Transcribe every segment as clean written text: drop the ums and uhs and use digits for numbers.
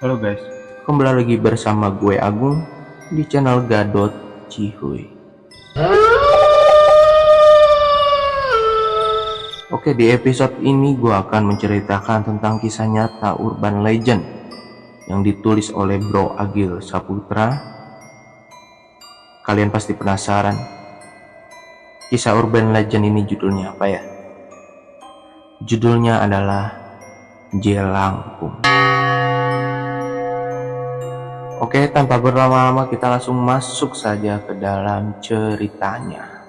Halo guys, kembali lagi bersama gue Agung di channel Gadot Cihuy. Oke, di episode ini gue akan menceritakan tentang kisah nyata urban legend yang ditulis oleh Bro Agil Saputra. Kalian pasti penasaran, kisah urban legend ini judulnya apa ya? Judulnya adalah Jelangkung. Oke, tanpa berlama-lama kita langsung masuk saja ke dalam ceritanya.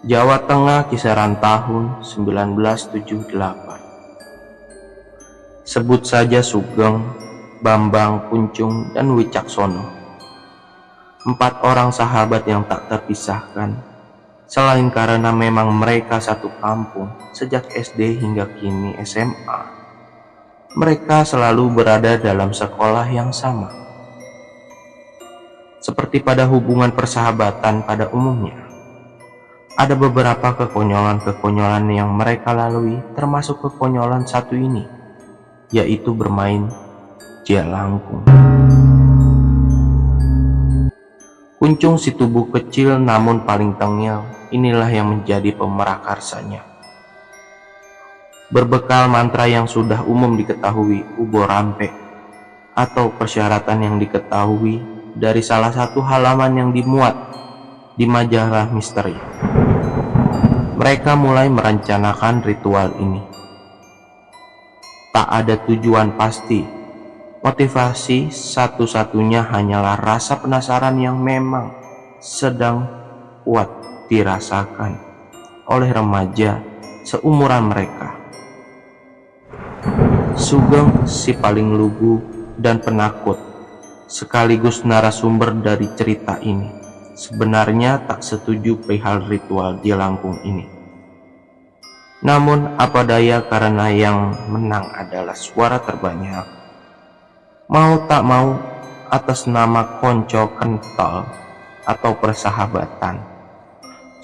Jawa Tengah, kisaran tahun 1978. Sebut saja Sugeng, Bambang, Kuncung, dan Wicaksono. 4 orang sahabat yang tak terpisahkan, selain karena memang mereka satu kampung sejak SD hingga kini SMA. Mereka selalu berada dalam sekolah yang sama. Seperti pada hubungan persahabatan pada umumnya, ada beberapa kekonyolan-kekonyolan yang mereka lalui, termasuk kekonyolan satu ini, yaitu bermain jelangkung. Kuncung si tubuh kecil namun paling tengil, inilah yang menjadi pemerakarsanya. Berbekal mantra yang sudah umum diketahui, Ubo Rampe, atau persyaratan yang diketahui dari salah satu halaman yang dimuat di majalah misteri, mereka mulai merencanakan ritual ini. Tak ada tujuan pasti, motivasi satu-satunya hanyalah rasa penasaran yang memang sedang kuat dirasakan oleh remaja seumuran mereka. Sugeng si paling lugu dan penakut, sekaligus narasumber dari cerita ini, sebenarnya tak setuju perihal ritual jelangkung ini. Namun apa daya, karena yang menang adalah suara terbanyak. Mau tak mau, atas nama konco kental atau persahabatan,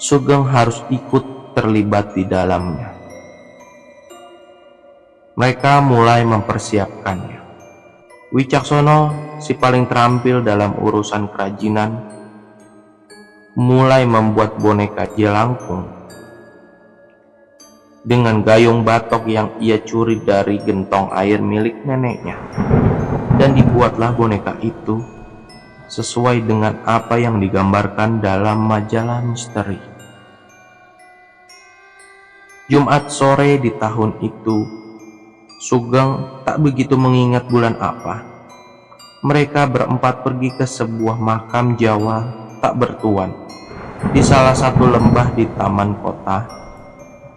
Sugeng harus ikut terlibat di dalamnya. Mereka mulai mempersiapkannya. Wicaksono, si paling terampil dalam urusan kerajinan, mulai membuat boneka jelangkung dengan gayung batok yang ia curi dari gentong air milik neneknya. Dan dibuatlah boneka itu sesuai dengan apa yang digambarkan dalam majalah misteri. Jumat sore di tahun itu, Sugeng tak begitu mengingat bulan apa. Mereka berempat pergi ke sebuah makam Jawa tak bertuan di salah satu lembah di taman kota.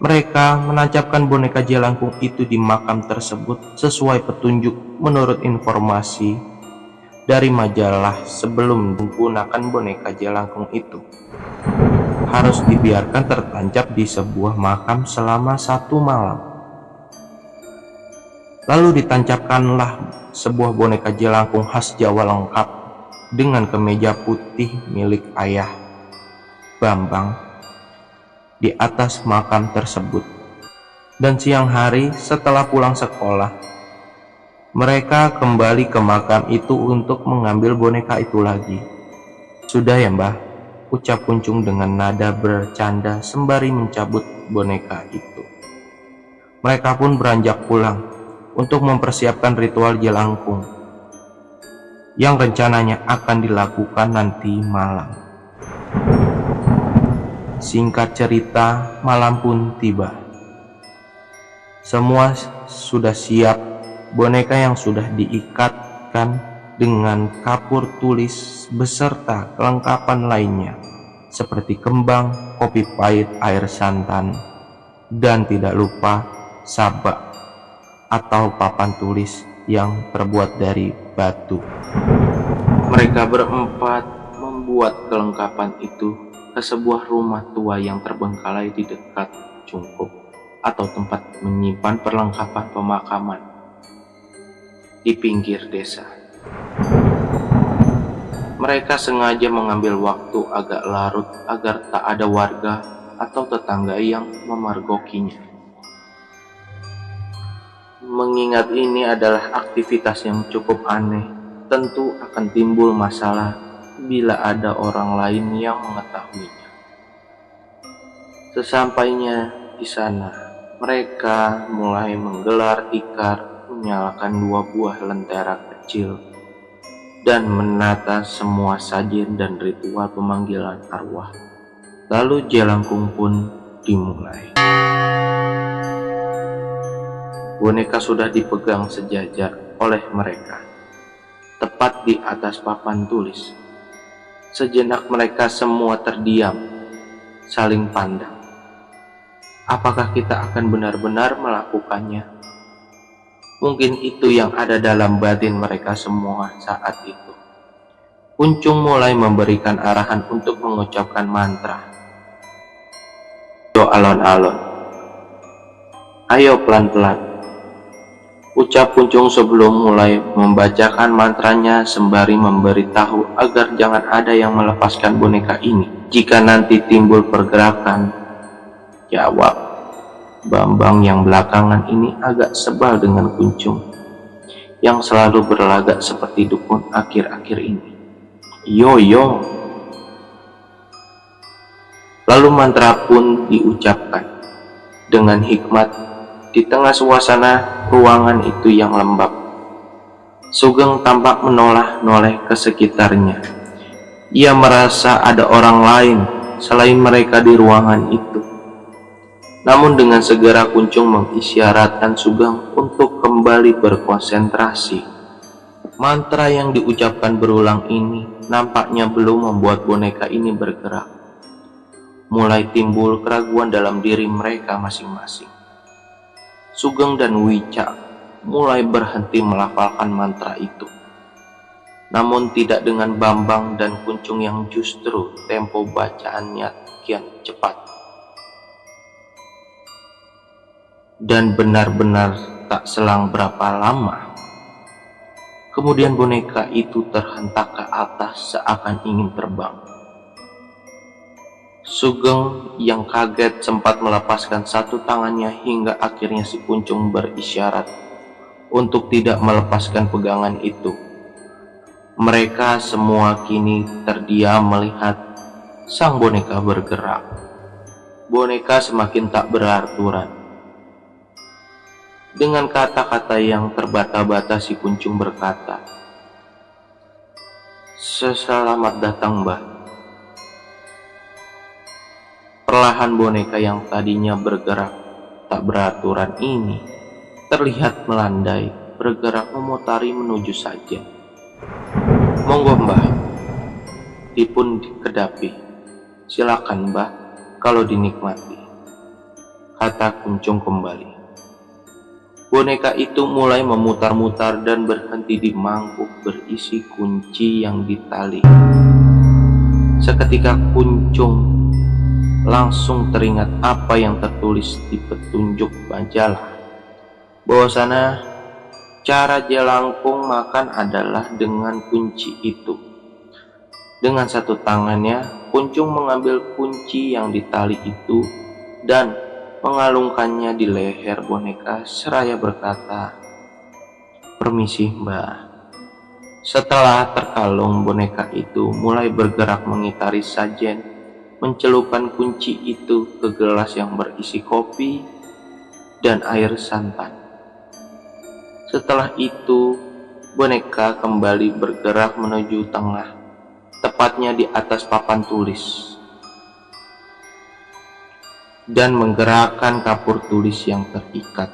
Mereka menancapkan boneka jelangkung itu di makam tersebut sesuai petunjuk menurut informasi dari majalah. Sebelum menggunakan boneka jelangkung itu harus dibiarkan tertancap di sebuah makam selama 1 malam. Lalu ditancapkanlah sebuah boneka jelangkung khas Jawa lengkap dengan kemeja putih milik ayah Bambang di atas makam tersebut. Dan siang hari setelah pulang sekolah, mereka kembali ke makam itu untuk mengambil boneka itu lagi. "Sudah ya Mbah," ucap Kuncung dengan nada bercanda sembari mencabut boneka itu. Mereka pun beranjak pulang untuk mempersiapkan ritual jelangkung yang rencananya akan dilakukan nanti malam. Singkat cerita, malam pun tiba. Semua sudah siap. Boneka yang sudah diikatkan dengan kapur tulis beserta kelengkapan lainnya seperti kembang, kopi pahit, air santan, dan tidak lupa sabak atau papan tulis yang terbuat dari batu. Mereka berempat membuat kelengkapan itu ke sebuah rumah tua yang terbengkalai di dekat cungkup atau tempat menyimpan perlengkapan pemakaman di pinggir desa. Mereka sengaja mengambil waktu agak larut agar tak ada warga atau tetangga yang memergokinya. Mengingat ini adalah aktivitas yang cukup aneh, tentu akan timbul masalah bila ada orang lain yang mengetahuinya. Sesampainya di sana, mereka mulai menggelar tikar, menyalakan 2 buah lentera kecil, dan menata semua sajian dan ritual pemanggilan arwah. Lalu jelangkung pun dimulai. Boneka sudah dipegang sejajar oleh mereka, tepat di atas papan tulis. Sejenak mereka semua terdiam, saling pandang. Apakah kita akan benar-benar melakukannya? Mungkin itu yang ada dalam batin mereka semua saat itu. Kuncung mulai memberikan arahan untuk mengucapkan mantra. Ayo alon-alon. Ayo pelan-pelan. Ucap Kuncung sebelum mulai membacakan mantranya sembari memberitahu agar jangan ada yang melepaskan boneka ini jika nanti timbul pergerakan. Jawab Bambang yang belakangan ini agak sebal dengan Kuncung yang selalu berlagak seperti dukun akhir-akhir ini. Yo. Lalu mantra pun diucapkan dengan hikmat di tengah suasana ruangan itu yang lembab. Sugeng tampak menoleh-noleh ke sekitarnya. Ia merasa ada orang lain selain mereka di ruangan itu. Namun dengan segera Kuncung mengisyaratkan Sugeng untuk kembali berkonsentrasi. Mantra yang diucapkan berulang ini nampaknya belum membuat boneka ini bergerak. Mulai timbul keraguan dalam diri mereka masing-masing. Sugeng dan Wicak mulai berhenti melafalkan mantra itu. Namun tidak dengan Bambang dan Kuncung yang justru tempo bacaannya kian cepat. Dan benar-benar tak selang berapa lama, kemudian boneka itu terhentak ke atas seakan ingin terbang. Sugeng yang kaget sempat melepaskan satu tangannya hingga akhirnya si Kuncung berisyarat untuk tidak melepaskan pegangan itu. Mereka semua kini terdiam melihat sang boneka bergerak. Boneka semakin tak beraturan. Dengan kata-kata yang terbata-bata si Kuncung berkata, "Selamat datang, Mbah." Perlahan boneka yang tadinya bergerak tak beraturan ini terlihat melandai, bergerak memutari menuju sajen. "Monggo, Mbah, dipun kedapi. Silakan, Mbah, kalau dinikmati," kata Kuncung kembali. Boneka itu mulai memutar-mutar dan berhenti di mangkuk berisi kunci yang ditali. Seketika Kuncung langsung teringat apa yang tertulis di petunjuk majalah, bahwasanya cara jelangkung makan adalah dengan kunci itu. Dengan satu tangannya, Kuncung mengambil kunci yang ditali itu dan mengalungkannya di leher boneka seraya berkata, "Permisi, Mbah." Setelah terkalung, boneka itu mulai bergerak mengitari sajen, mencelupkan kunci itu ke gelas yang berisi kopi dan air santan. Setelah itu, boneka kembali bergerak menuju tengah, tepatnya di atas papan tulis, dan menggerakkan kapur tulis yang terikat.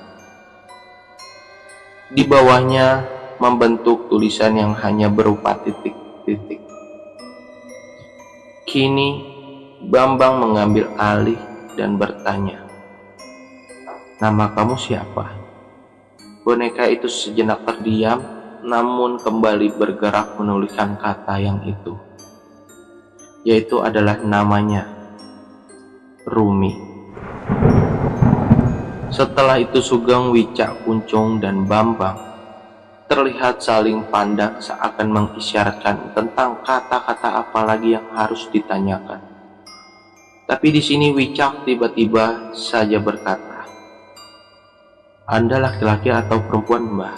Di bawahnya membentuk tulisan yang hanya berupa titik-titik. Kini Bambang mengambil alih dan bertanya, "Nama kamu siapa?" Boneka itu sejenak terdiam, namun kembali bergerak menuliskan kata yang itu, yaitu adalah namanya, Rumi. Setelah itu Sugeng, Wicak, Kuncung, dan Bambang terlihat saling pandang seakan mengisyaratkan tentang kata-kata apa lagi yang harus ditanyakan. Tapi di sini Wicak tiba-tiba saja berkata, Anda laki-laki atau perempuan, Mbah?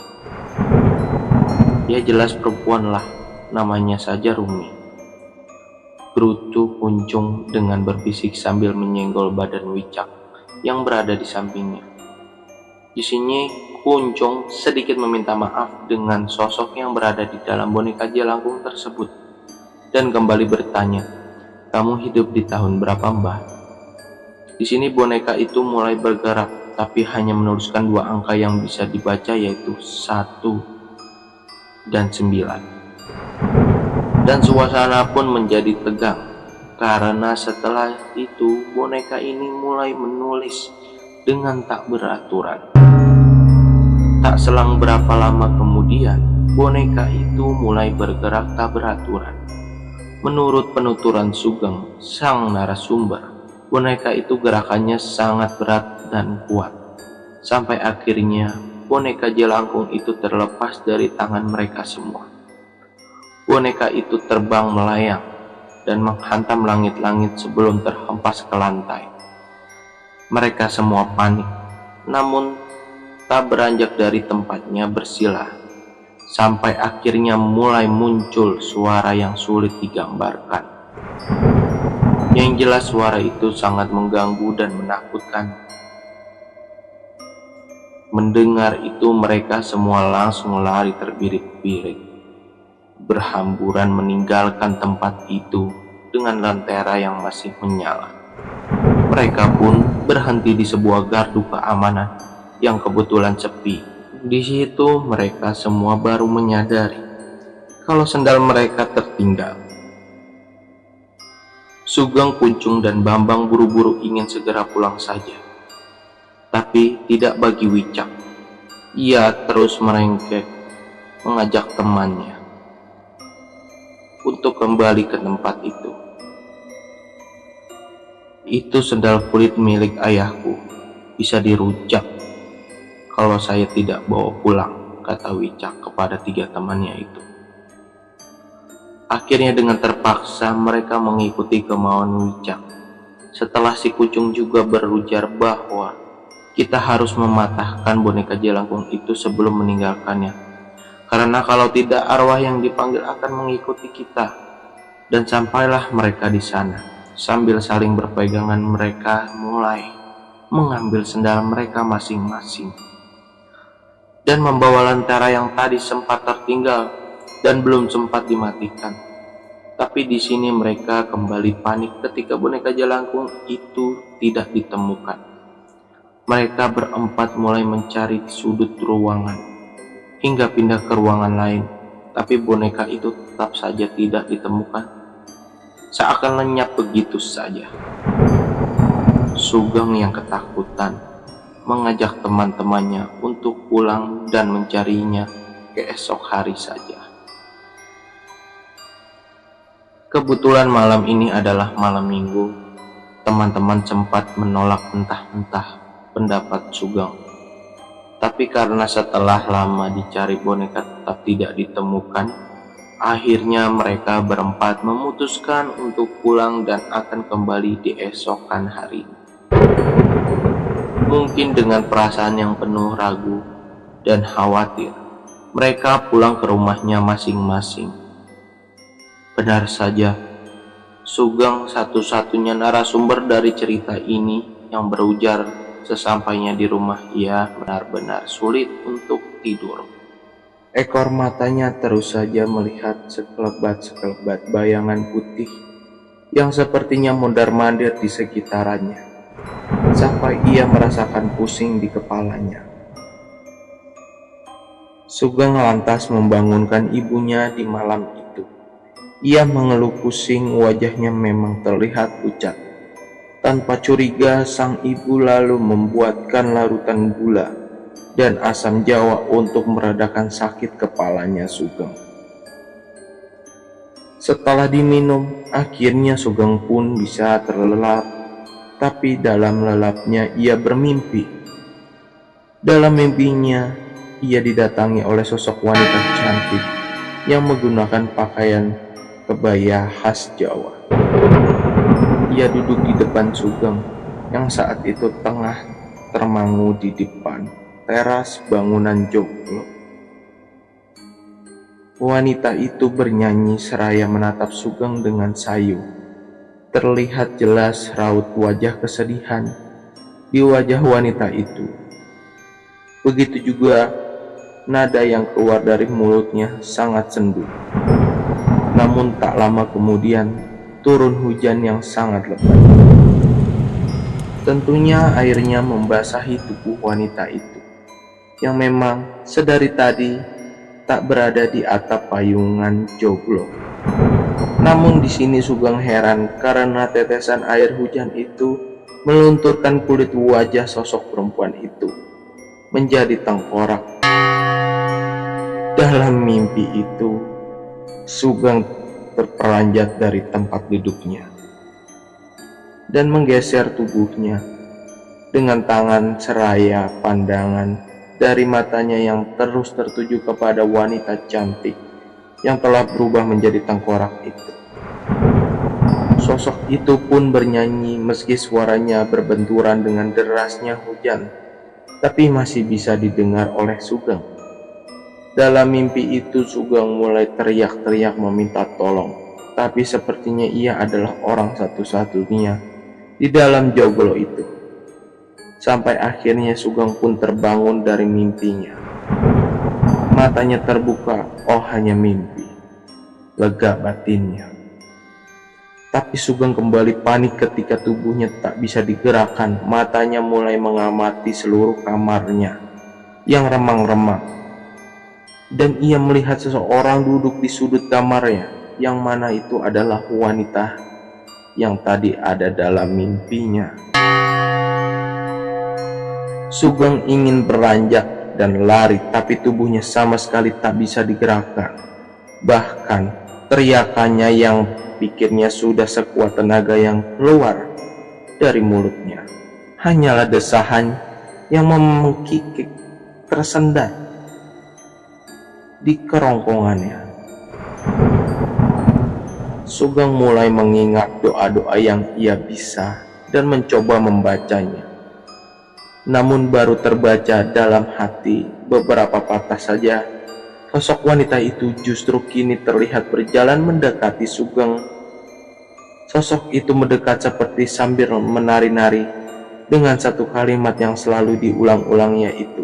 Ya jelas perempuan lah, namanya saja Rumi. Gerutu Kuncung dengan berbisik sambil menyenggol badan Wicak yang berada di sampingnya. Di sini Kuncung sedikit meminta maaf dengan sosok yang berada di dalam boneka jelangkung tersebut dan kembali bertanya, "Kamu hidup di tahun berapa, Mbah?" Di sini boneka itu mulai bergerak, tapi hanya menuliskan 2 angka yang bisa dibaca, yaitu 1 dan 9. Dan suasana pun menjadi tegang, karena setelah itu boneka ini mulai menulis dengan tak beraturan. Tak selang berapa lama kemudian, boneka itu mulai bergerak tak beraturan. Menurut penuturan Sugeng, sang narasumber, boneka itu gerakannya sangat berat dan kuat. Sampai akhirnya boneka jelangkung itu terlepas dari tangan mereka semua. Boneka itu terbang melayang dan menghantam langit-langit sebelum terhempas ke lantai. Mereka semua panik, namun tak beranjak dari tempatnya bersila, sampai akhirnya mulai muncul suara yang sulit digambarkan. Yang jelas suara itu sangat mengganggu dan menakutkan. Mendengar itu mereka semua langsung lari terbirik-birik, berhamburan meninggalkan tempat itu dengan lentera yang masih menyala. Mereka pun berhenti di sebuah gardu keamanan yang kebetulan sepi. Di situ mereka semua baru menyadari kalau sendal mereka tertinggal. Sugeng, Kuncung, dan Bambang buru-buru ingin segera pulang saja. Tapi tidak bagi Wicak. Ia terus merengek mengajak temannya untuk kembali ke tempat itu. "Itu sendal kulit milik ayahku, bisa dirujak kalau saya tidak bawa pulang," kata Wicak kepada 3 temannya itu. Akhirnya dengan terpaksa mereka mengikuti kemauan Wicak. Setelah si Kuncung juga berujar bahwa kita harus mematahkan boneka jelangkung itu sebelum meninggalkannya, karena kalau tidak arwah yang dipanggil akan mengikuti kita. Dan sampailah mereka di sana. Sambil saling berpegangan mereka mulai mengambil sendal mereka masing-masing dan membawa lentera yang tadi sempat tertinggal dan belum sempat dimatikan. Tapi di sini mereka kembali panik ketika boneka jelangkung itu tidak ditemukan. Mereka berempat mulai mencari di sudut ruangan hingga pindah ke ruangan lain, tapi boneka itu tetap saja tidak ditemukan. Seakan lenyap begitu saja. Sugeng yang ketakutan mengajak teman-temannya untuk pulang dan mencarinya keesok hari saja. Kebetulan malam ini adalah malam minggu. Teman-teman sempat menolak mentah-mentah pendapat Sugeng. Tapi karena setelah lama dicari boneka tetap tidak ditemukan, akhirnya mereka berempat memutuskan untuk pulang dan akan kembali di esokan hari. Mungkin dengan perasaan yang penuh ragu dan khawatir, mereka pulang ke rumahnya masing-masing. Benar saja, Sugeng satu-satunya narasumber dari cerita ini yang berujar sesampainya di rumah ia benar-benar sulit untuk tidur. Ekor matanya terus saja melihat sekelebat-sekelebat bayangan putih yang sepertinya mondar-mandir di sekitarannya, sampai ia merasakan pusing di kepalanya. Sugeng lantas membangunkan ibunya di malam itu. Ia mengeluh pusing, wajahnya memang terlihat pucat. Tanpa curiga, sang ibu lalu membuatkan larutan gula dan asam jawa untuk meredakan sakit kepalanya Sugeng. Setelah diminum, akhirnya Sugeng pun bisa terlelap, tapi dalam lelapnya ia bermimpi. Dalam mimpinya, ia didatangi oleh sosok wanita cantik yang menggunakan pakaian kebaya khas Jawa. Ia duduk di depan Sugeng yang saat itu tengah termangu di depan. teras bangunan joglo. Wanita itu bernyanyi seraya menatap Sugeng dengan sayu. Terlihat jelas raut wajah kesedihan di wajah wanita itu. Begitu juga nada yang keluar dari mulutnya sangat sendu. Namun tak lama kemudian turun hujan yang sangat lebat. Tentunya airnya membasahi tubuh wanita itu, yang memang sedari tadi tak berada di atap payungan joglo. Namun di sini Sugeng heran karena tetesan air hujan itu melunturkan kulit wajah sosok perempuan itu menjadi tengkorak. Dalam mimpi itu, Sugeng terperanjat dari tempat duduknya dan menggeser tubuhnya dengan tangan seraya pandangan dari matanya yang terus tertuju kepada wanita cantik yang telah berubah menjadi tengkorak itu. Sosok itu pun bernyanyi meski suaranya berbenturan dengan derasnya hujan, tapi masih bisa didengar oleh Sugeng. Dalam mimpi itu Sugeng mulai teriak-teriak meminta tolong, tapi sepertinya ia adalah orang satu-satunya di dalam joglo itu. Sampai akhirnya Sugeng pun terbangun dari mimpinya. Matanya terbuka, oh hanya mimpi. Lega batinnya. Tapi Sugeng kembali panik ketika tubuhnya tak bisa digerakkan. Matanya mulai mengamati seluruh kamarnya yang remang-remang. Dan ia melihat seseorang duduk di sudut kamarnya, yang mana itu adalah wanita yang tadi ada dalam mimpinya. Sugeng ingin beranjak dan lari, tapi tubuhnya sama sekali tak bisa digerakkan. Bahkan teriakannya yang pikirnya sudah sekuat tenaga yang keluar dari mulutnya hanyalah desahan yang mengkikik tersendat di kerongkongannya. Sugeng mulai mengingat doa-doa yang ia bisa dan mencoba membacanya. Namun baru terbaca dalam hati beberapa patah saja, sosok wanita itu justru kini terlihat berjalan mendekati Sugeng. Sosok itu mendekat seperti sambil menari-nari dengan satu kalimat yang selalu diulang-ulangnya itu.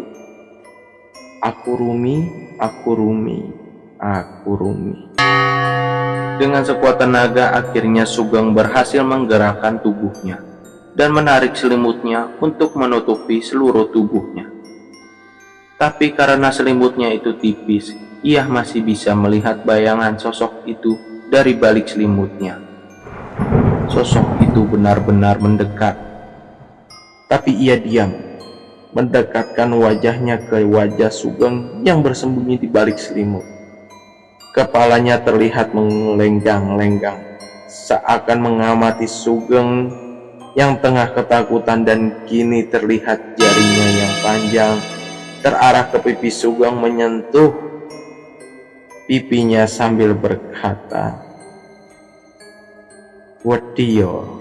Aku Rumi, aku Rumi, aku Rumi. Dengan sekuat tenaga akhirnya Sugeng berhasil menggerakkan tubuhnya dan menarik selimutnya untuk menutupi seluruh tubuhnya. Tapi karena selimutnya itu tipis, ia masih bisa melihat bayangan sosok itu dari balik selimutnya. Sosok itu benar-benar mendekat, tapi ia diam, mendekatkan wajahnya ke wajah Sugeng yang bersembunyi di balik selimut. Kepalanya terlihat melenggang-lenggang, seakan mengamati Sugeng yang tengah ketakutan, dan kini terlihat jarinya yang panjang terarah ke pipi Sugeng menyentuh pipinya sambil berkata, "Wedyo,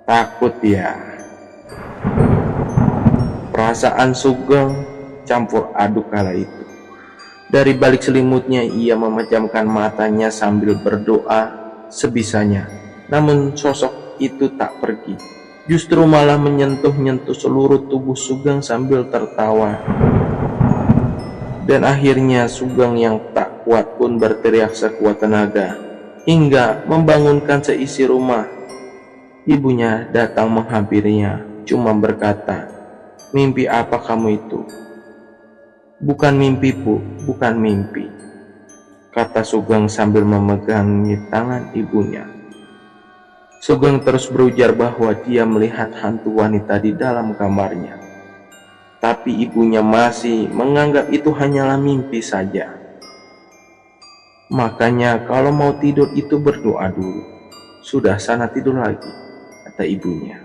takut ya?" Perasaan Sugeng campur aduk kala itu. Dari balik selimutnya ia memejamkan matanya sambil berdoa sebisanya. Namun sosok itu tak pergi, justru malah menyentuh-nyentuh seluruh tubuh Sugeng sambil tertawa. Dan akhirnya Sugeng yang tak kuat pun berteriak sekuat tenaga hingga membangunkan seisi rumah. Ibunya datang menghampirinya, cuma berkata, "Mimpi apa kamu itu?" "Bukan mimpi, Bu, bukan mimpi," kata Sugeng sambil memegangi tangan ibunya. Sugeng terus berujar bahwa dia melihat hantu wanita di dalam kamarnya. Tapi ibunya masih menganggap itu hanyalah mimpi saja. "Makanya kalau mau tidur itu berdoa dulu. Sudah sana tidur lagi," kata ibunya.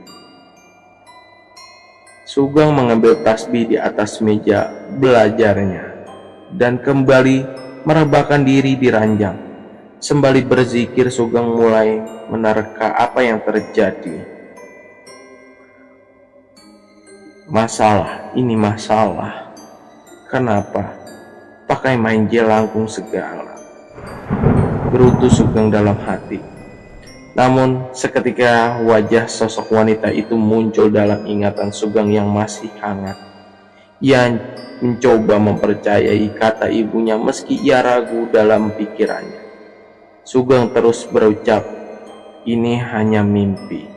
Sugeng mengambil tasbih di atas meja belajarnya dan kembali merebahkan diri di ranjang. Sembari berzikir, Sugeng mulai menerka apa yang terjadi. Masalah, ini masalah. Kenapa pakai main jelangkung segala? Gerutu Sugeng dalam hati. Namun seketika wajah sosok wanita itu muncul dalam ingatan Sugeng yang masih hangat. Ia mencoba mempercayai kata ibunya meski ia ragu dalam pikirannya. Sugeng terus berucap, ini hanya mimpi.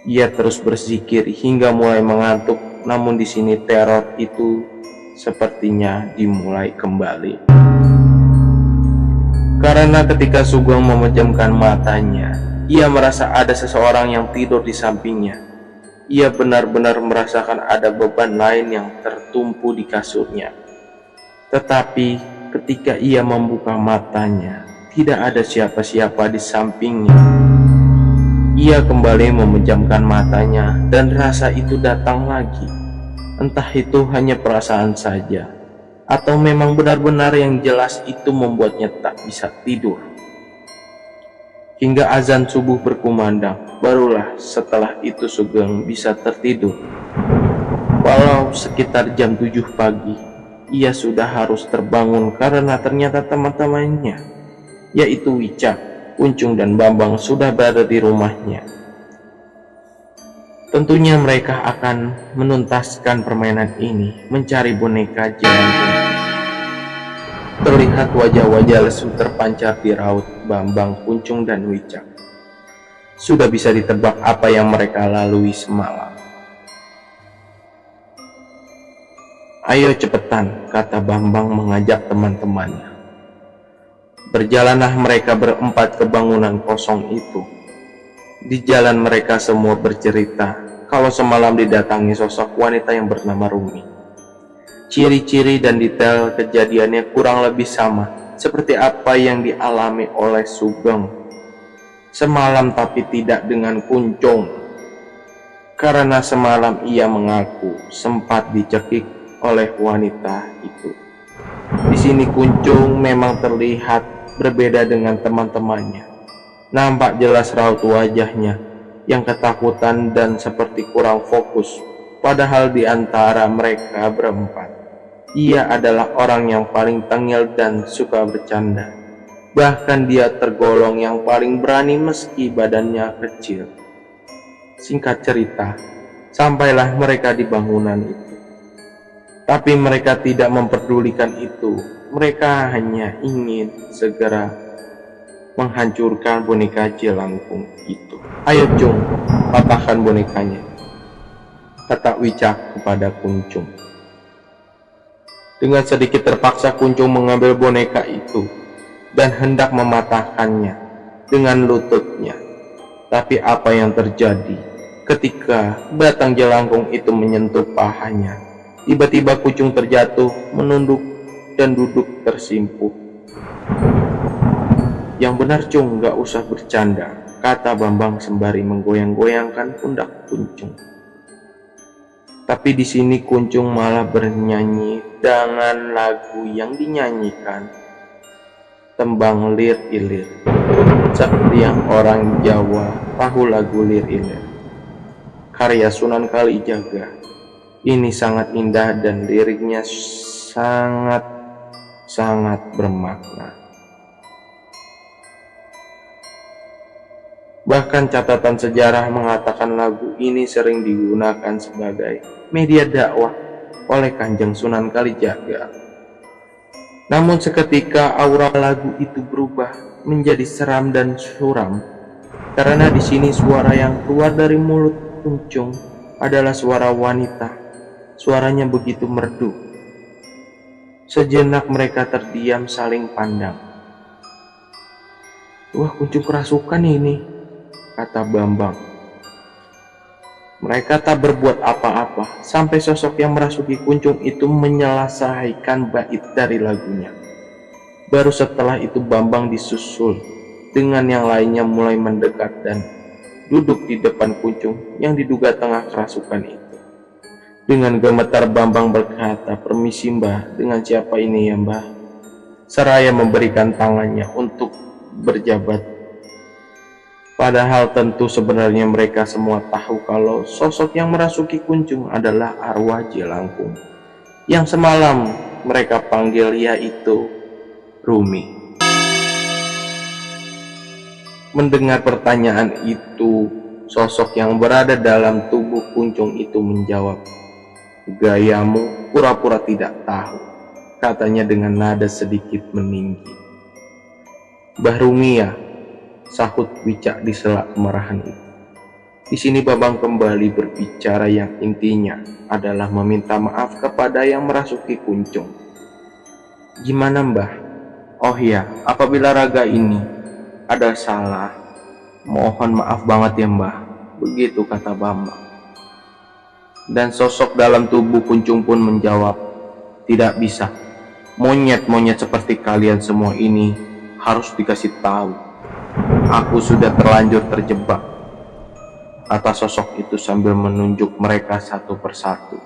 Ia terus berzikir hingga mulai mengantuk, namun di sini teror itu sepertinya dimulai kembali. Karena ketika Sugeng memejamkan matanya, ia merasa ada seseorang yang tidur di sampingnya. Ia benar-benar merasakan ada beban lain yang tertumpu di kasurnya. Tetapi ketika ia membuka matanya, tidak ada siapa-siapa di sampingnya. Ia kembali memejamkan matanya dan rasa itu datang lagi. Entah itu hanya perasaan saja, atau memang benar-benar yang jelas itu membuatnya tak bisa tidur. Hingga azan subuh berkumandang, barulah setelah itu Sugeng bisa tertidur. Walau sekitar jam 7 pagi, ia sudah harus terbangun karena ternyata teman-temannya, yaitu Wicak, Kuncung dan Bambang sudah berada di rumahnya. Tentunya mereka akan menuntaskan permainan ini, mencari boneka jelangkung. Terlihat wajah-wajah lesu terpancar di raut Bambang, Kuncung dan Wicak. Sudah bisa ditebak apa yang mereka lalui semalam. Ayo cepetan, kata Bambang mengajak teman-temannya. Berjalanlah mereka berempat ke bangunan kosong itu. Di jalan mereka semua bercerita kalau semalam didatangi sosok wanita yang bernama Rumi. Ciri-ciri dan detail kejadiannya kurang lebih sama seperti apa yang dialami oleh Sugeng semalam, tapi tidak dengan Kuncung. Karena semalam ia mengaku sempat dicekik oleh wanita itu. Di sini Kuncung memang terlihat berbeda dengan teman-temannya. Nampak jelas raut wajahnya yang ketakutan dan seperti kurang fokus. Padahal di antara mereka berempat, ia adalah orang yang paling tengil dan suka bercanda. Bahkan dia tergolong yang paling berani meski badannya kecil. Singkat cerita, sampailah mereka di bangunan itu. Tapi mereka tidak memperdulikan itu. Mereka hanya ingin segera menghancurkan boneka jelangkung itu. Ayo Cung, patahkan bonekanya, kata Wicak kepada Kuncung. Dengan sedikit terpaksa Kuncung mengambil boneka itu dan hendak mematahkannya dengan lututnya. Tapi apa yang terjadi ketika batang jelangkung itu menyentuh pahanya? Tiba-tiba Kuncung terjatuh, menunduk dan duduk tersimpuh. Yang benar Cung, gak usah bercanda, kata Bambang sembari menggoyang-goyangkan pundak Kuncung. Tapi di sini Kuncung malah bernyanyi dengan lagu yang dinyanyikan, tembang Lir Ilir. Setiap orang Jawa tahu lagu Lir Ilir, karya Sunan Kalijaga. Ini sangat indah dan liriknya sangat bermakna. Bahkan catatan sejarah mengatakan lagu ini sering digunakan sebagai media dakwah oleh Kanjeng Sunan Kalijaga. Namun seketika aura lagu itu berubah menjadi seram dan suram, karena di sini suara yang keluar dari mulut Kuncung adalah suara wanita. Suaranya begitu merdu. Sejenak mereka terdiam saling pandang. Wah, Kuncung kerasukan ini, kata Bambang. Mereka tak berbuat apa-apa sampai sosok yang merasuki Kuncung itu menyelesaikan bait dari lagunya. Baru setelah itu Bambang disusul dengan yang lainnya mulai mendekat dan duduk di depan Kuncung yang diduga tengah kerasukan itu. Dengan gemetar Bambang berkata, "Permisi Mbah, dengan siapa ini ya Mbah?" Seraya memberikan tangannya untuk berjabat. Padahal tentu sebenarnya mereka semua tahu kalau sosok yang merasuki Kunjung adalah arwah Jelangkung yang semalam mereka panggil, yaitu Rumi. Mendengar pertanyaan itu, sosok yang berada dalam tubuh Kunjung itu menjawab, "Gayamu pura-pura tidak tahu," katanya dengan nada sedikit meninggi. "Mbah Rumi ya," sahut Wicak di sela kemarahan itu. Di sini Babang kembali berbicara yang intinya adalah meminta maaf kepada yang merasuki Kunjung. "Gimana Mbah? Oh ya, apabila raga ini ada salah, mohon maaf banget ya Mbah," begitu kata Bambang. Dan sosok dalam tubuh Kunjung pun menjawab, "Tidak bisa. Monyet-monyet seperti kalian semua ini harus dikasih tahu. Aku sudah terlanjur terjebak," kata sosok itu sambil menunjuk mereka satu persatu.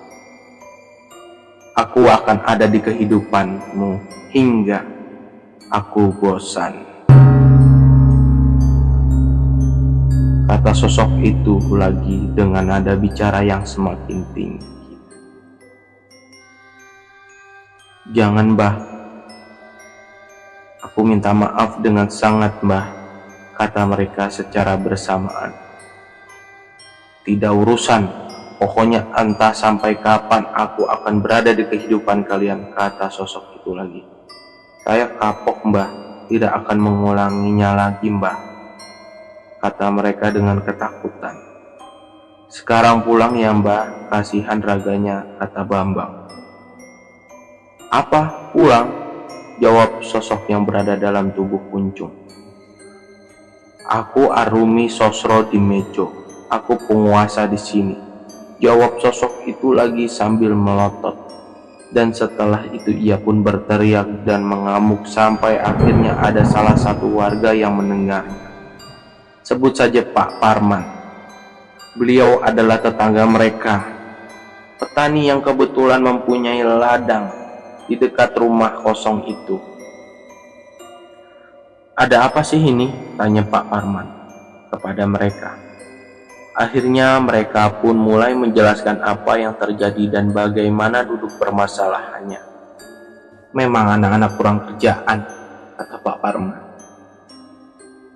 "Aku akan ada di kehidupanmu hingga aku bosan," kata sosok itu lagi dengan nada bicara yang semakin tinggi. "Jangan Mbah, aku minta maaf dengan sangat Mbah," kata mereka secara bersamaan. "Tidak urusan, pokoknya entah sampai kapan aku akan berada di kehidupan kalian," kata sosok itu lagi. "Saya kapok Mbah, tidak akan mengulanginya lagi Mbah," kata mereka dengan ketakutan. "Sekarang pulang ya Mbah, kasihan raganya," kata Bambang. "Apa pulang?" jawab sosok yang berada dalam tubuh Kunjung. "Aku Arumi Sosro Dimejo, aku penguasa di sini," jawab sosok itu lagi sambil melotot. Dan setelah itu ia pun berteriak dan mengamuk sampai akhirnya ada salah satu warga yang mendengarnya. Sebut saja Pak Parman. Beliau adalah tetangga mereka, petani yang kebetulan mempunyai ladang di dekat rumah kosong itu. "Ada apa sih ini?" tanya Pak Parman kepada mereka. Akhirnya mereka pun mulai menjelaskan apa yang terjadi dan bagaimana duduk permasalahannya. "Memang anak-anak kurang kerjaan," kata Pak Parman.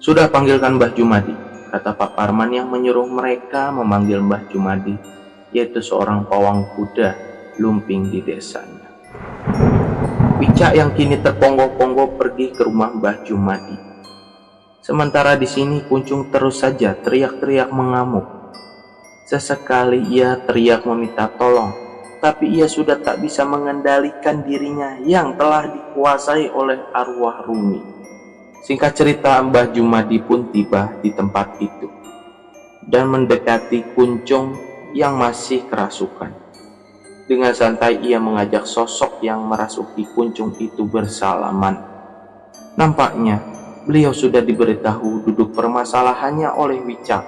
"Sudah panggilkan Mbah Jumadi," kata Pak Parman yang menyuruh mereka memanggil Mbah Jumadi, yaitu seorang pawang kuda lumping di desanya. Wicak yang kini terponggok-ponggok pergi ke rumah Mbah Jumadi. Sementara di sini Kunjung terus saja teriak-teriak mengamuk. Sesekali ia teriak meminta tolong, tapi ia sudah tak bisa mengendalikan dirinya yang telah dikuasai oleh arwah Rumi. Singkat cerita, Mbah Jumadi pun tiba di tempat itu dan mendekati Kunjung yang masih kerasukan. Dengan santai ia mengajak sosok yang merasuki Kunjung itu bersalaman. Nampaknya beliau sudah diberitahu duduk permasalahannya oleh Wicak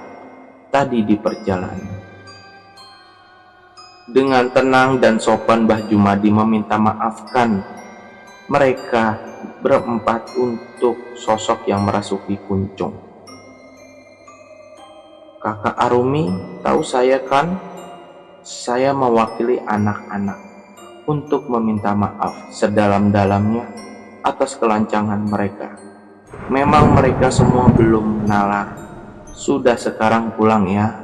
tadi di perjalanan. Dengan tenang dan sopan Mbah Jumadi meminta maafkan mereka berempat untuk sosok yang merasuki Kunjung. "Kakak Arumi, tahu saya kan? Saya mewakili anak-anak untuk meminta maaf sedalam-dalamnya atas kelancangan mereka. Memang mereka semua belum nalar. Sudah sekarang pulang ya."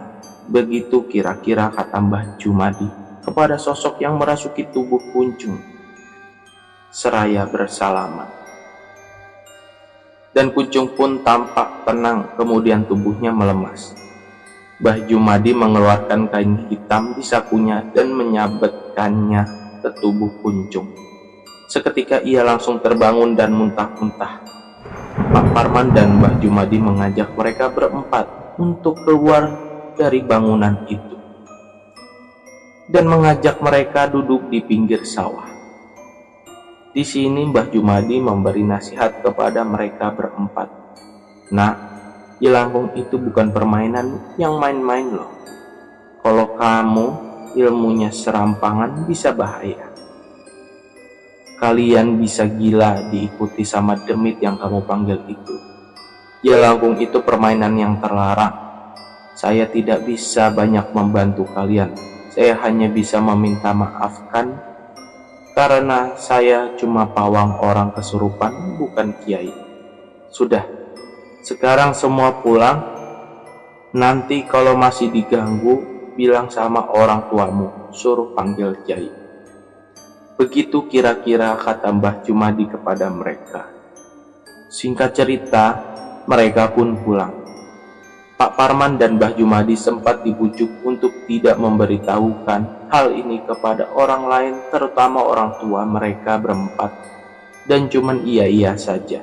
Begitu kira-kira kata Mbah Jumadi kepada sosok yang merasuki tubuh Kunjung seraya bersalaman. Dan Kunjung pun tampak tenang, kemudian tubuhnya melemas. Mbah Jumadi mengeluarkan kain hitam di sakunya dan menyabetkannya ke tubuh Kunjung. Seketika ia langsung terbangun dan muntah-muntah. Pak Parman dan Mbah Jumadi mengajak mereka berempat untuk keluar dari bangunan itu dan mengajak mereka duduk di pinggir sawah. Di sini Mbah Jumadi memberi nasihat kepada mereka berempat. "Nak, Jelangkung itu bukan permainan yang main-main loh. Kalau kamu ilmunya serampangan bisa bahaya. Kalian bisa gila diikuti sama demit yang kamu panggil itu. Jelangkung itu permainan yang terlarang. Saya tidak bisa banyak membantu kalian. Saya hanya bisa meminta maafkan karena saya cuma pawang orang kesurupan, bukan kiai. Sudah, sekarang semua pulang. Nanti kalau masih diganggu, bilang sama orang tuamu, suruh panggil kiai. Begitu kira-kira kata Mbah Jumadi kepada mereka. Singkat cerita, mereka pun pulang. Pak Parman dan Mbah Jumadi sempat dibujuk untuk tidak memberitahukan hal ini kepada orang lain, terutama orang tua mereka berempat, dan cuman iya-iya saja.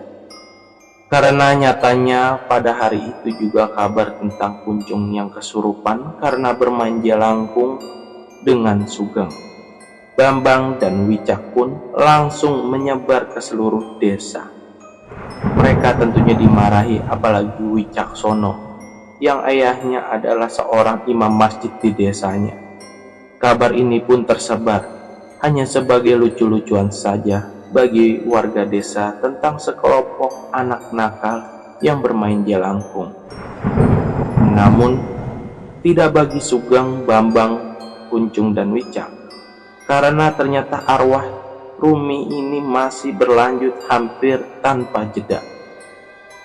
Karena nyatanya pada hari itu juga kabar tentang Kuncung yang kesurupan karena bermain jelangkung dengan Sugeng, Bambang, dan Wicak pun langsung menyebar ke seluruh desa. Mereka tentunya dimarahi, apalagi Wicaksono yang ayahnya adalah seorang imam masjid di desanya. Kabar ini pun tersebar hanya sebagai lucu-lucuan saja bagi warga desa tentang sekelompok anak nakal yang bermain jelangkung. Namun tidak bagi Sugeng, Bambang, Kuncung, dan Wicak, karena ternyata arwah Rumi ini masih berlanjut hampir tanpa jeda.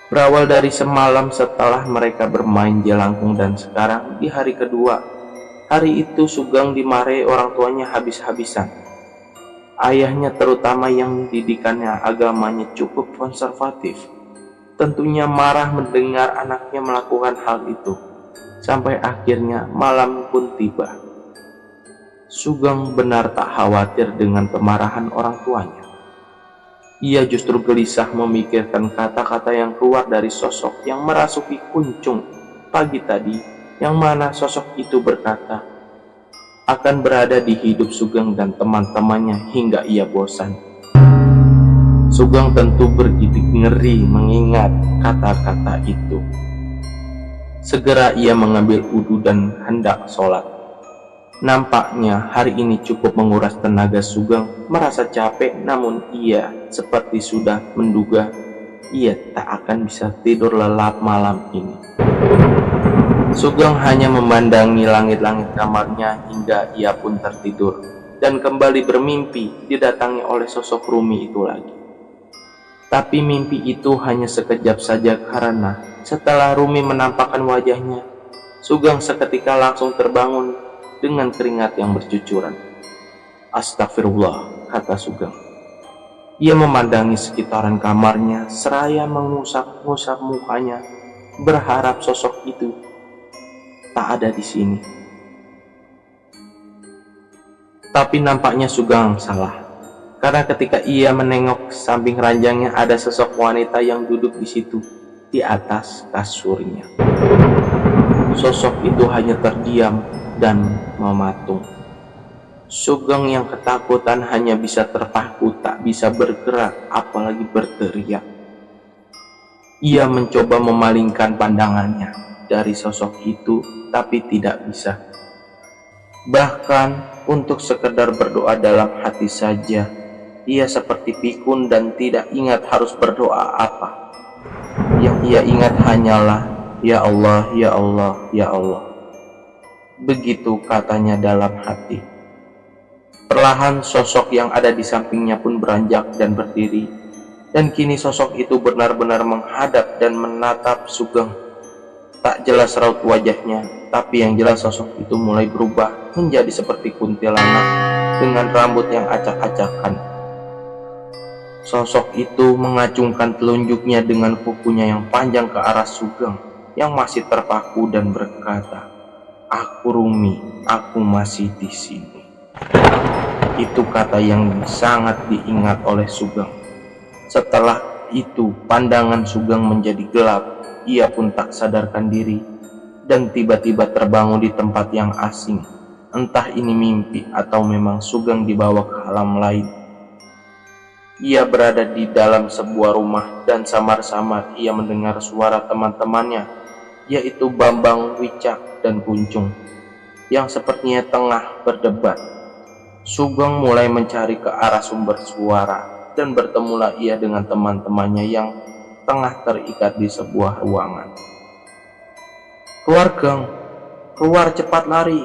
Berawal dari semalam setelah mereka bermain jelangkung dan sekarang di hari kedua. Hari itu Sugeng dimarahi orang tuanya habis-habisan. Ayahnya terutama yang didikannya agamanya cukup konservatif, tentunya marah mendengar anaknya melakukan hal itu. Sampai akhirnya malam pun tiba. Sugeng benar tak khawatir dengan kemarahan orang tuanya. Ia justru gelisah memikirkan kata-kata yang keluar dari sosok yang merasuki Kuncung pagi tadi, yang mana sosok itu berkata akan berada di hidup Sugeng dan teman-temannya hingga ia bosan. Sugeng tentu bergidik ngeri mengingat kata-kata itu. Segera ia mengambil wudhu dan hendak sholat. Nampaknya hari ini cukup menguras tenaga Sugeng, merasa capek, namun ia seperti sudah menduga ia tak akan bisa tidur lelap malam ini. Sugeng hanya memandangi langit-langit kamarnya hingga ia pun tertidur dan kembali bermimpi didatangi oleh sosok Rumi itu lagi. Tapi mimpi itu hanya sekejap saja karena setelah Rumi menampakkan wajahnya, Sugeng seketika langsung terbangun dengan keringat yang bercucuran. Astagfirullah, kata Sugeng. Ia memandangi sekitaran kamarnya seraya mengusap-ngusap mukanya, berharap sosok itu tak ada di sini. Tapi nampaknya Sugeng salah, karena ketika ia menengok samping ranjangnya ada sosok wanita yang duduk di situ, di atas kasurnya. Sosok itu hanya terdiam dan mematung. Sugeng yang ketakutan hanya bisa terpaku, tak bisa bergerak apalagi berteriak. Ia mencoba memalingkan pandangannya dari sosok itu, tapi tidak bisa. Bahkan untuk sekedar berdoa dalam hati saja, ia seperti pikun dan tidak ingat harus berdoa apa. Yang ia ingat hanyalah, ya Allah, ya Allah, ya Allah. Begitu katanya dalam hati. Perlahan sosok yang ada di sampingnya pun beranjak dan berdiri, dan kini sosok itu benar-benar menghadap dan menatap Sugeng. Tak jelas raut wajahnya, tapi yang jelas sosok itu mulai berubah menjadi seperti kuntilanak dengan rambut yang acak-acakan. Sosok itu mengacungkan telunjuknya dengan kukunya yang panjang ke arah Sugeng yang masih terpaku dan berkata, "Aku Rumi, aku masih di sini." Itu kata yang sangat diingat oleh Sugeng. Setelah itu pandangan Sugeng menjadi gelap. Ia pun tak sadarkan diri dan tiba-tiba terbangun di tempat yang asing. Entah ini mimpi atau memang Sugeng dibawa ke alam lain. Ia berada di dalam sebuah rumah dan samar-samar ia mendengar suara teman-temannya, yaitu Bambang, Wicak, dan Kuncung, yang sepertinya tengah berdebat. Sugeng mulai mencari ke arah sumber suara dan bertemulah ia dengan teman-temannya yang tengah terikat di sebuah ruangan. "Keluar, Geng! Keluar, cepat lari!"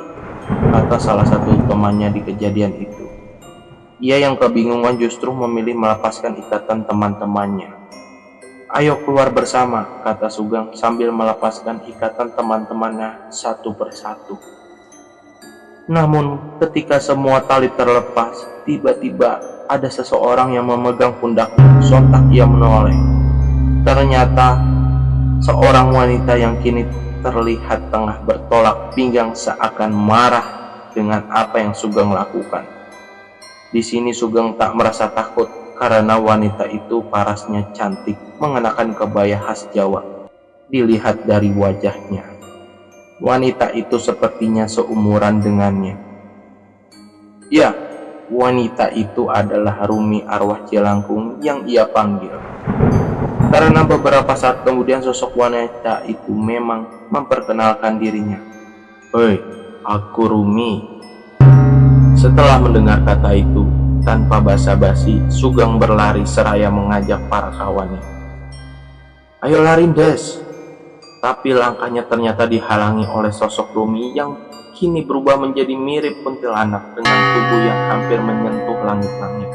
kata salah satu temannya di kejadian itu. Ia yang kebingungan justru memilih melepaskan ikatan teman-temannya. "Ayo keluar bersama," kata Sugeng sambil melepaskan ikatan teman-temannya satu persatu. Namun ketika semua tali terlepas, tiba-tiba ada seseorang yang memegang pundaknya. Sontak ia menoleh. Ternyata seorang wanita yang kini terlihat tengah bertolak pinggang seakan marah dengan apa yang Sugeng lakukan. Di sini Sugeng tak merasa takut karena wanita itu parasnya cantik, mengenakan kebaya khas Jawa. Dilihat dari wajahnya, wanita itu sepertinya seumuran dengannya. Ya, wanita itu adalah Rumi arwah Jelangkung yang ia panggil. Karena beberapa saat kemudian sosok wanita itu memang memperkenalkan dirinya. "Hei, aku Rumi." Setelah mendengar kata itu, tanpa basa-basi, Sugeng berlari seraya mengajak para kawannya. "Ayo lari, Des!" Tapi langkahnya ternyata dihalangi oleh sosok Rumi yang kini berubah menjadi mirip kuntilanak dengan tubuh yang hampir menyentuh langit-langit.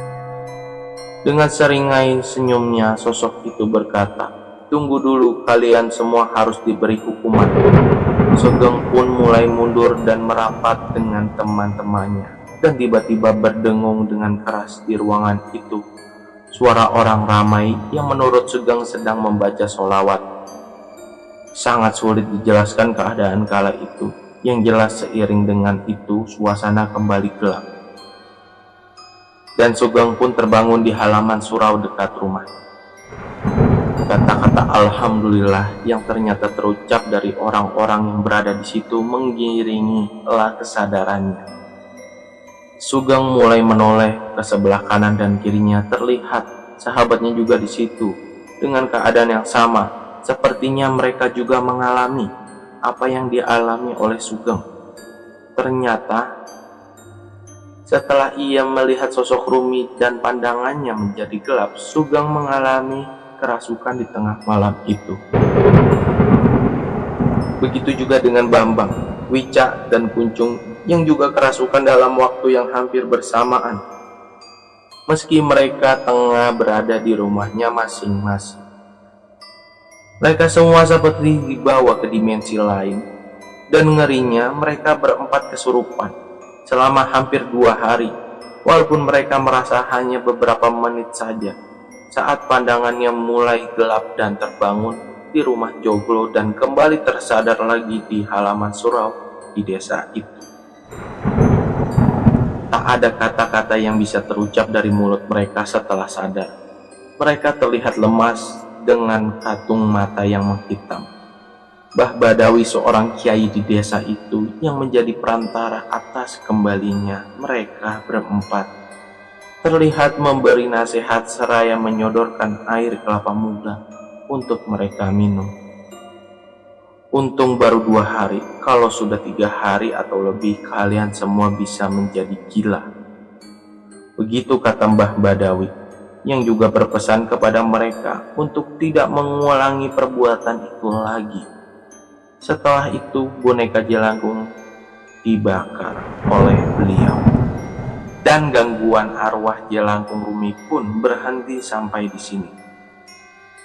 Dengan seringai senyumnya, sosok itu berkata, "Tunggu dulu, kalian semua harus diberi hukuman." Sugeng pun mulai mundur dan merapat dengan teman-temannya. Dan tiba-tiba berdengung dengan keras di ruangan itu suara orang ramai yang menurut Sugeng sedang membaca sholawat. Sangat sulit dijelaskan keadaan kala itu. Yang jelas seiring dengan itu suasana kembali gelap. Dan Sugeng pun terbangun di halaman surau dekat rumah. Kata-kata "Alhamdulillah" yang ternyata terucap dari orang-orang yang berada di situ mengiringi kesadarannya. Sugeng mulai menoleh ke sebelah kanan dan kirinya, terlihat sahabatnya juga di situ dengan keadaan yang sama. Sepertinya mereka juga mengalami apa yang dialami oleh Sugeng. Ternyata setelah ia melihat sosok Rumi dan pandangannya menjadi gelap, Sugeng mengalami kerasukan di tengah malam itu. Begitu juga dengan Bambang, Wicak, dan Kuncung yang juga kerasukan dalam waktu yang hampir bersamaan. Meski mereka tengah berada di rumahnya masing-masing. Mereka semua seperti dibawa ke dimensi lain. Dan ngerinya mereka berempat kesurupan selama hampir 2 hari, walaupun mereka merasa hanya beberapa menit saja saat pandangannya mulai gelap dan terbangun di rumah Joglo dan kembali tersadar lagi di halaman surau di desa itu. Tak ada kata-kata yang bisa terucap dari mulut mereka setelah sadar. Mereka terlihat lemas dengan katung mata yang menghitam. Mbah Badawi, seorang kiai di desa itu, yang menjadi perantara atas kembalinya mereka berempat, terlihat memberi nasihat seraya menyodorkan air kelapa muda untuk mereka minum. Untung baru 2 hari, kalau sudah 3 hari atau lebih kalian semua bisa menjadi gila. Begitu kata Mbah Badawi, yang juga berpesan kepada mereka untuk tidak mengulangi perbuatan itu lagi. Setelah itu boneka Jelangkung dibakar oleh beliau. Dan gangguan arwah Jelangkung Rumi pun berhenti sampai di sini.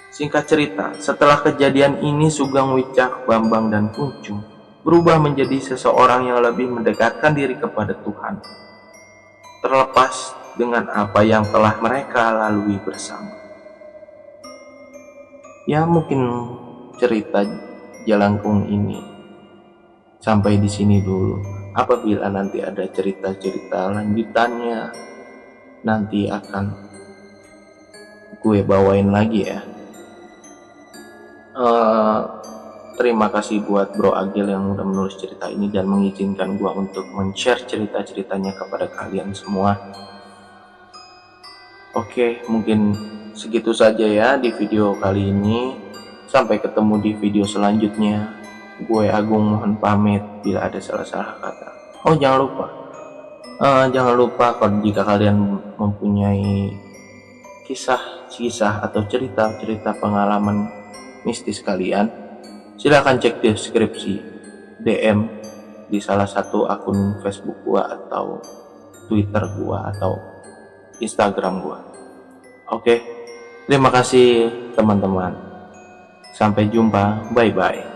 Singkat cerita, setelah kejadian ini Sugeng, Wicak, Bambang, dan Kuncung berubah menjadi seseorang yang lebih mendekatkan diri kepada Tuhan. Terlepas dengan apa yang telah mereka lalui bersama. Ya, mungkin cerita Jelangkung ini sampai di sini dulu. Apabila nanti ada cerita-cerita lanjutannya, nanti akan gue bawain lagi ya. Terima kasih buat Bro Agil yang udah menulis cerita ini dan mengizinkan gue untuk men-share cerita-ceritanya kepada kalian semua. Oke, mungkin segitu saja ya di video kali ini. Sampai ketemu di video selanjutnya. Gue Agung mohon pamit bila ada salah-salah kata. Oh, jangan lupa kalau jika kalian mempunyai kisah kisah atau cerita-cerita pengalaman mistis kalian, silahkan cek deskripsi, DM di salah satu akun Facebook gua atau Twitter gua atau Instagram gua. Oke, terima kasih teman-teman. Sampai jumpa, bye-bye.